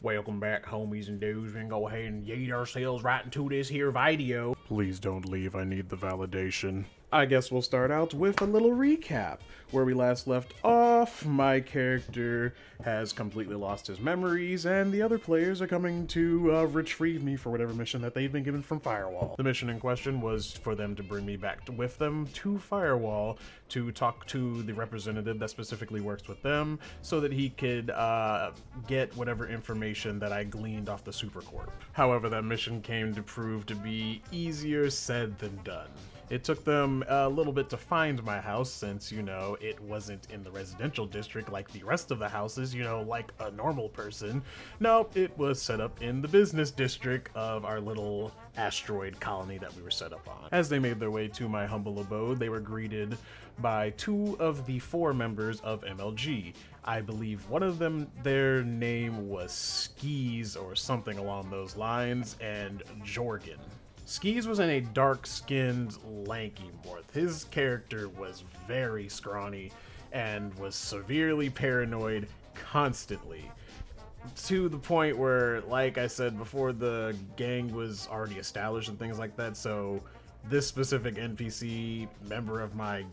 Welcome back, homies and dudes. We can go ahead and yeet ourselves right into this here video. Please don't leave, I need the validation. I guess we'll start out with a little recap. Where we last left off, my character has completely lost his memories, and the other players are coming to retrieve me for whatever mission that they've been given from Firewall. The mission in question was for them to bring me back with them to Firewall to talk to the representative that specifically works with them so that he could get whatever information that I gleaned off the Supercorp. However, that mission came to prove to be easier said than done. It took them a little bit to find my house since, you know, it wasn't in the residential district like the rest of the houses, you know, like a normal person. No, it was set up in the business district of our little asteroid colony that we were set up on. As they made their way to my humble abode, they were greeted by 2 of the 4 members of MLG. I believe one of them, their name was Skis or something along those lines, and Jorgen. Skis was in a dark-skinned, lanky morph. His character was very scrawny and was severely paranoid constantly. To the point where, like I said before, the gang was already established and things like that, so this specific NPC member of my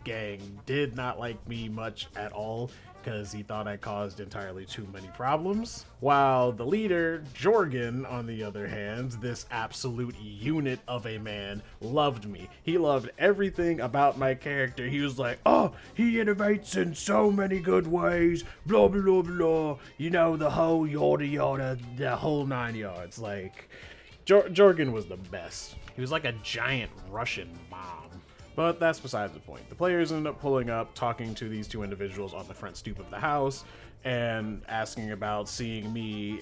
gang did not like me much at all because he thought I caused entirely too many problems. While the leader, Jorgen, on the other hand, this absolute unit of a man, loved me. He loved everything about my character. He was like, oh, he innovates in so many good ways, blah, blah, blah. You know, the whole yada yada, the whole 9 yards. Like, Jorgen was the best. He was like a giant Russian bomb. But that's besides the point. The players ended up pulling up, talking to these 2 individuals on the front stoop of the house, and asking about seeing me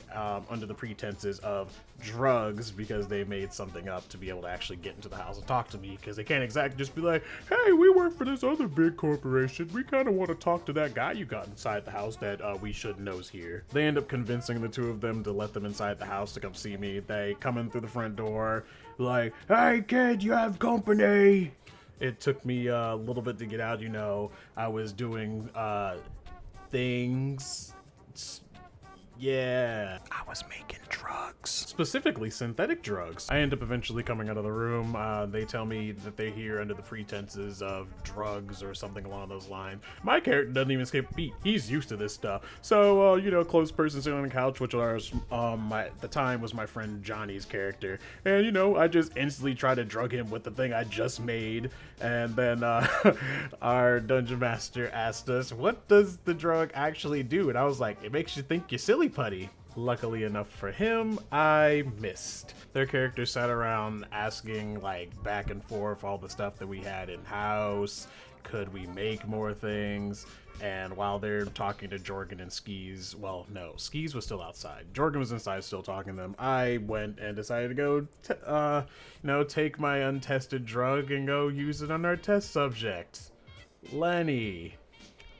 under the pretenses of drugs because they made something up to be able to actually get into the house and talk to me, because they can't exactly just be like, hey, we work for this other big corporation. We kind of want to talk to that guy you got inside the house that we should know's here. They end up convincing the 2 of them to let them inside the house to come see me. They come in through the front door like, hey kid, you have company. It took me a little bit to get out, you know. I was doing things. Yeah. I was making drugs. Specifically synthetic drugs. I end up eventually coming out of the room. They tell me that they're here under the pretenses of drugs or something along those lines. My character doesn't even skip a beat. He's used to this stuff. So, you know, close person sitting on the couch, which was, at the time was my friend Johnny's character. And, you know, I just instantly try to drug him with the thing I just made. And then, our dungeon master asked us, what does the drug actually do? And I was like, it makes you think you're silly putty. Luckily enough for him, I missed. Their characters sat around asking like back and forth all the stuff that we had in house. Could we make more things? And while they're talking to Jorgen and Skis, well, no, Skis was still outside. Jorgen was inside still talking to them. I went and decided to go, you know, take my untested drug and go use it on our test subject, Lenny.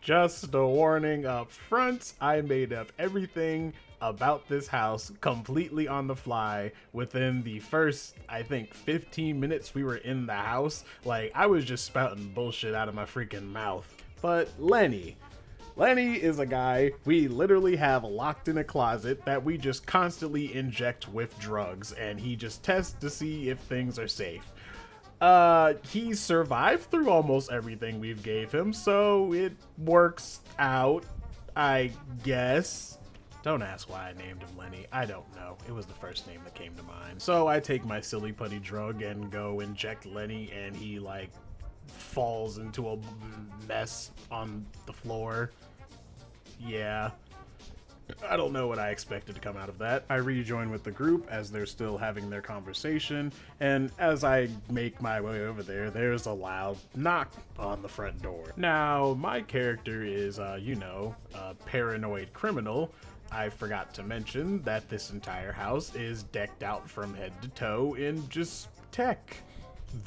Just a warning up front, I made up everything about this house completely on the fly within the first, I think, 15 minutes we were in the house. Like, I was just spouting bullshit out of my freaking mouth. But Lenny is a guy we literally have locked in a closet that we just constantly inject with drugs, and he just tests to see if things are safe. He survived through almost everything we've gave him, so it works out, I guess. Don't ask why I named him Lenny. I don't know. It was the first name that came to mind. So I take my silly putty drug and go inject Lenny, and he, like, falls into a mess on the floor. Yeah. I don't know what I expected to come out of that. I rejoin with the group as they're still having their conversation, and as I make my way over there, there's a loud knock on the front door. Now, my character is, you know, a paranoid criminal. I forgot to mention that this entire house is decked out from head to toe in just tech.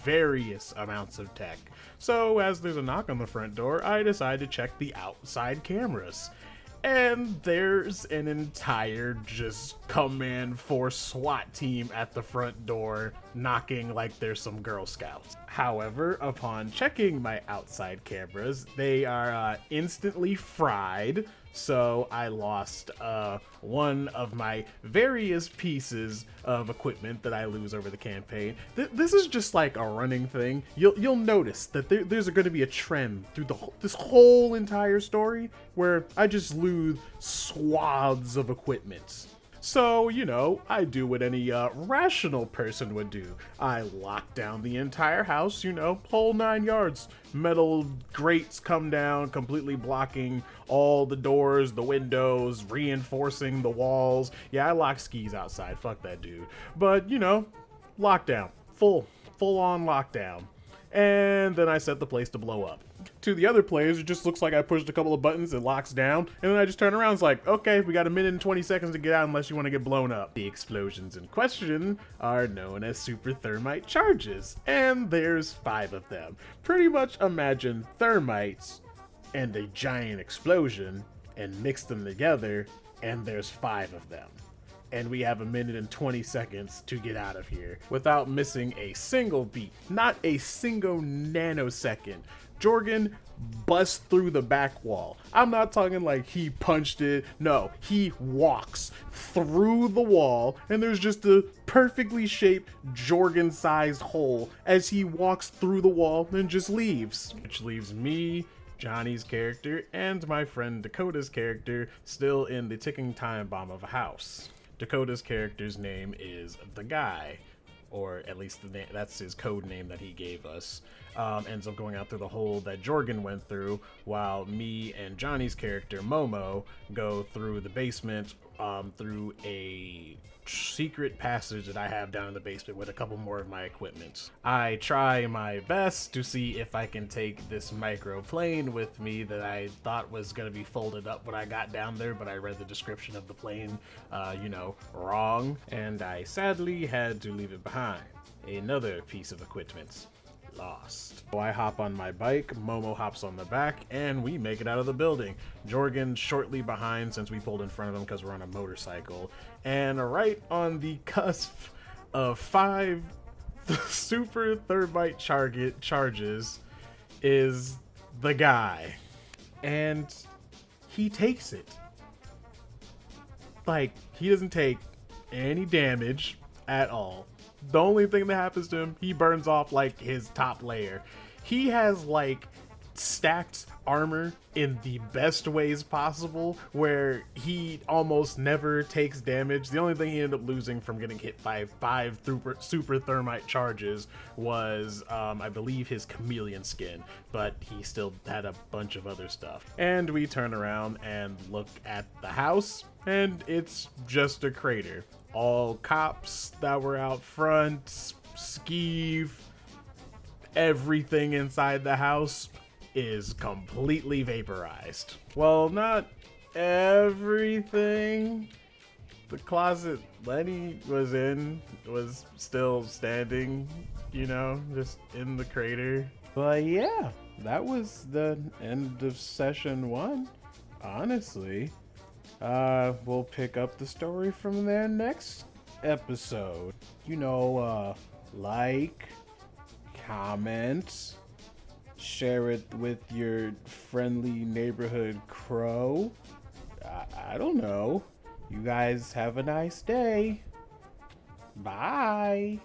Various amounts of tech. So, as there's a knock on the front door, I decide to check the outside cameras. And there's an entire just command force SWAT team at the front door knocking like there's some Girl Scouts. However, upon checking my outside cameras, they are instantly fried So I lost one of my various pieces of equipment that I lose over the campaign. This is just like a running thing. You'll notice that there's going to be a trend through this whole entire story where I just lose swaths of equipment. So, you know, I do what any rational person would do. I lock down the entire house, you know, whole 9 yards. Metal grates come down, completely blocking all the doors, the windows, reinforcing the walls. Yeah, I lock skis outside. Fuck that dude. But, you know, lockdown. Full on lockdown. And then I set the place to blow up. To the other players, it just looks like I pushed a couple of buttons, it locks down, and then I just turn around, it's like, okay, we got a minute and 20 seconds to get out unless you want to get blown up. The explosions in question are known as super thermite charges, and there's 5 of them. Pretty much imagine thermites and a giant explosion, and mix them together, and there's 5 of them. And we have a minute and 20 seconds to get out of here without missing a single beat, not a single nanosecond. Jorgen busts through the back wall. I'm not talking like he punched it. No, he walks through the wall, and there's just a perfectly shaped Jorgen-sized hole as he walks through the wall and just leaves. Which leaves me, Johnny's character, and my friend Dakota's character still in the ticking time bomb of a house. Dakota's character's name is The Guy, or at least that's his code name that he gave us. Ends up going out through the hole that Jorgen went through, while me and Johnny's character, Momo, go through the basement through a secret passage that I have down in the basement with a couple more of my equipment. I try my best to see if I can take this micro plane with me that I thought was going to be folded up when I got down there, but I read the description of the plane, you know, wrong, and I sadly had to leave it behind. Another piece of equipment lost. So I hop on my bike, Momo hops on the back, and we make it out of the building. Jorgen shortly behind since we pulled in front of him because we're on a motorcycle. And right on the cusp of 5 super thermite charges is The Guy. And he takes it. Like, he doesn't take any damage at all. The only thing that happens to him, he burns off like his top layer. He has like stacked armor in the best ways possible, where he almost never takes damage. The only thing he ended up losing from getting hit by 5 super thermite charges was, I believe, his chameleon skin, but he still had a bunch of other stuff. And we turn around and look at the house, and it's just a crater. All cops that were out front, skeeve, everything inside the house is completely vaporized. Well, not everything. The closet Lenny was in was still standing, you know, just in the crater. But yeah, that was the end of session 1, honestly. We'll pick up the story from there next episode. You know, like, comment, share it with your friendly neighborhood crow. I don't know. You guys have a nice day. Bye.